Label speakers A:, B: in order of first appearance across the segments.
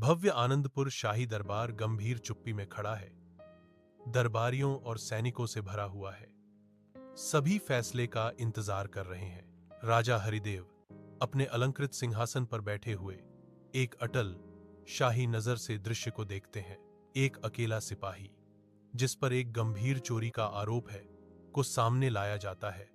A: भव्य आनंदपुर शाही दरबार गंभीर चुप्पी में खड़ा है। दरबारियों और सैनिकों से भरा हुआ है। सभी फैसले का इंतजार कर रहे हैं। राजा हरिदेव अपने अलंकृत सिंहासन पर बैठे हुए एक अटल शाही नजर से दृश्य को देखते हैं। एक अकेला सिपाही जिस पर एक गंभीर चोरी का आरोप है को सामने लाया जाता है।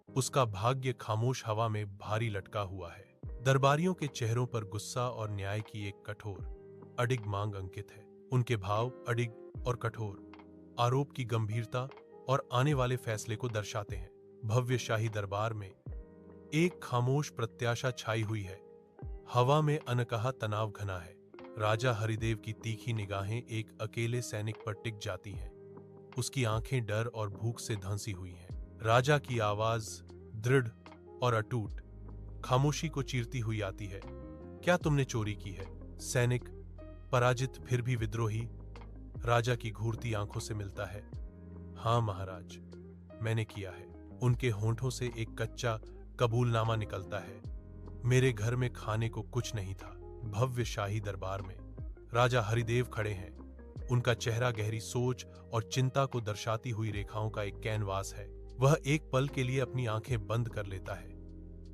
A: उसका भाग्य खामोश हवा में भारी लटका हुआ है। दरबारियों के चेहरों पर गुस्सा और न्याय की एक कठोर अडिग मांग अंकित है। उनके भाव अडिग और कठोर आरोप की गंभीरता और आने वाले फैसले को दर्शाते हैं। भव्य शाही दरबार में एक खामोश प्रत्याशा छाई हुई है। हवा में अनकहा तनाव घना है। राजा हरिदेव की तीखी निगाहें एक अकेले सैनिक पर टिक जाती हैं। उसकी आंखें डर और भूख से धंसी हुई हैं। राजा की आवाज दृढ़ और अटूट खामोशी को चीरती हुई आती है। क्या तुमने चोरी की है? सैनिक पराजित फिर भी विद्रोही राजा की घूरती आंखों से मिलता है। हाँ महाराज, मैंने किया है। उनके होंठों से एक कच्चा कबूलनामा निकलता है। मेरे घर में खाने को कुछ नहीं था। भव्य शाही दरबार में राजा हरिदेव खड़े हैं। उनका चेहरा गहरी सोच और चिंता को दर्शाती हुई रेखाओं का एक कैनवास है। वह एक पल के लिए अपनी आंखें बंद कर लेता है।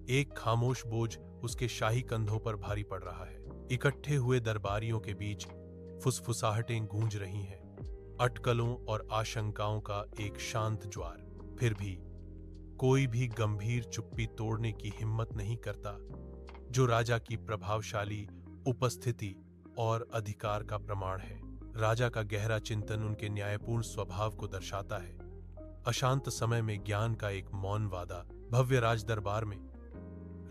A: एक खामोश बोझ उसके शाही कंधों पर भारी पड़ रहा है। इकट्ठे हुए दरबारियों के बीच फुसफुसाहटें गूंज रही हैं। अटकलों और आशंकाओं का एक शांत ज्वार। फिर भी कोई भी गंभीर चुप्पी तोड़ने की हिम्मत नहीं करता, जो राजा की प्रभावशाली उपस्थिति और अधिकार का प्रमाण है। राजा का गहरा चिंतन उनके न्यायपूर्ण स्वभाव को दर्शाता है। अशांत समय में ज्ञान का एक मौन वादा। भव्य राज दरबार में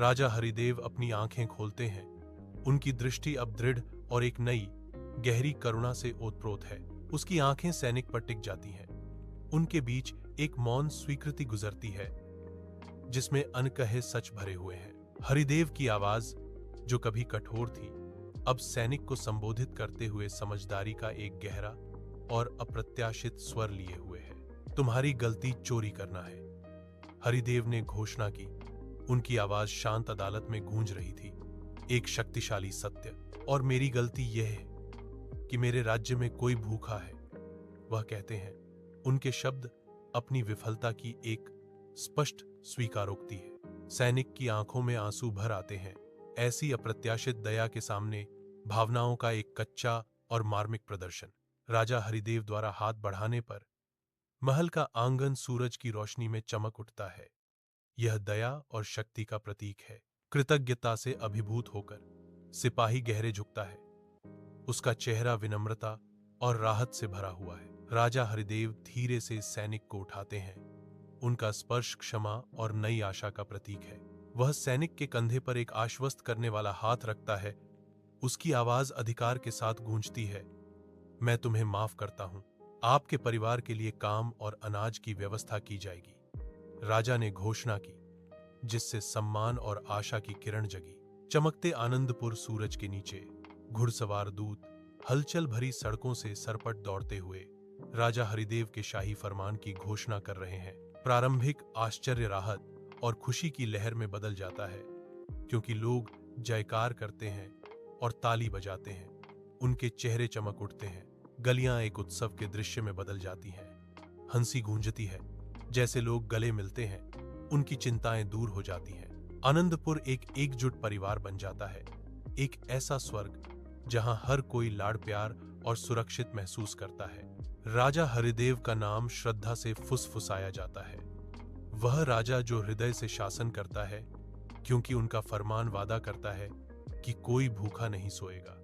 A: राजा हरिदेव अपनी आंखें खोलते हैं। उनकी दृष्टि अब दृढ़ और एक नई गहरी करुणा से ओतप्रोत है। उसकी आंखें सैनिक पर टिक जाती हैं। उनके बीच एक मौन स्वीकृति गुजरती है, जिसमें अनकहे सच भरे हुए हैं। हरिदेव की आवाज, जो कभी कठोर थी, अब सैनिक को संबोधित करते हुए समझदारी का एक गहरा और अप्रत्याशित स्वर लिए हुए है। तुम्हारी गलती चोरी करना है, हरिदेव ने घोषणा की। उनकी आवाज शांत अदालत में गूंज रही थी। एक शक्तिशाली सत्य। और मेरी गलती यह है कि मेरे राज्य में कोई भूखा है, वह कहते हैं। उनके शब्द अपनी विफलता की एक स्पष्ट स्वीकारोक्ति है। सैनिक की आंखों में आंसू भर आते हैं। ऐसी अप्रत्याशित दया के सामने भावनाओं का एक कच्चा और मार्मिक प्रदर्शन। राजा हरिदेव द्वारा हाथ बढ़ाने पर महल का आंगन सूरज की रोशनी में चमक उठता है। यह दया और शक्ति का प्रतीक है। कृतज्ञता से अभिभूत होकर सिपाही गहरे झुकता है। उसका चेहरा विनम्रता और राहत से भरा हुआ है। राजा हरिदेव धीरे से सैनिक को उठाते हैं। उनका स्पर्श क्षमा और नई आशा का प्रतीक है। वह सैनिक के कंधे पर एक आश्वस्त करने वाला हाथ रखता है। उसकी आवाज अधिकार के साथ गूंजती है। मैं तुम्हें माफ करता हूं। आपके परिवार के लिए काम और अनाज की व्यवस्था की जाएगी। राजा ने घोषणा की, जिससे सम्मान और आशा की किरण जगी। चमकते आनंदपुर सूरज के नीचे घुड़सवार दूत हलचल भरी सड़कों से सरपट दौड़ते हुए राजा हरिदेव के शाही फरमान की घोषणा कर रहे हैं। प्रारंभिक आश्चर्य राहत और खुशी की लहर में बदल जाता है, क्योंकि लोग जयकार करते हैं और ताली बजाते हैं। उनके चेहरे चमक उठते हैं। गलियां एक उत्सव के दृश्य में बदल जाती हैं। हंसी गूंजती है। जैसे लोग गले मिलते हैं, उनकी चिंताएं दूर हो जाती हैं। आनंदपुर एक एकजुट परिवार बन जाता है। एक ऐसा स्वर्ग जहां हर कोई लाड़ प्यार और सुरक्षित महसूस करता है। राजा हरिदेव का नाम श्रद्धा से फुसफुसाया जाता है। वह राजा जो हृदय से शासन करता है, क्योंकि उनका फरमान वादा करता है कि कोई भूखा नहीं सोएगा।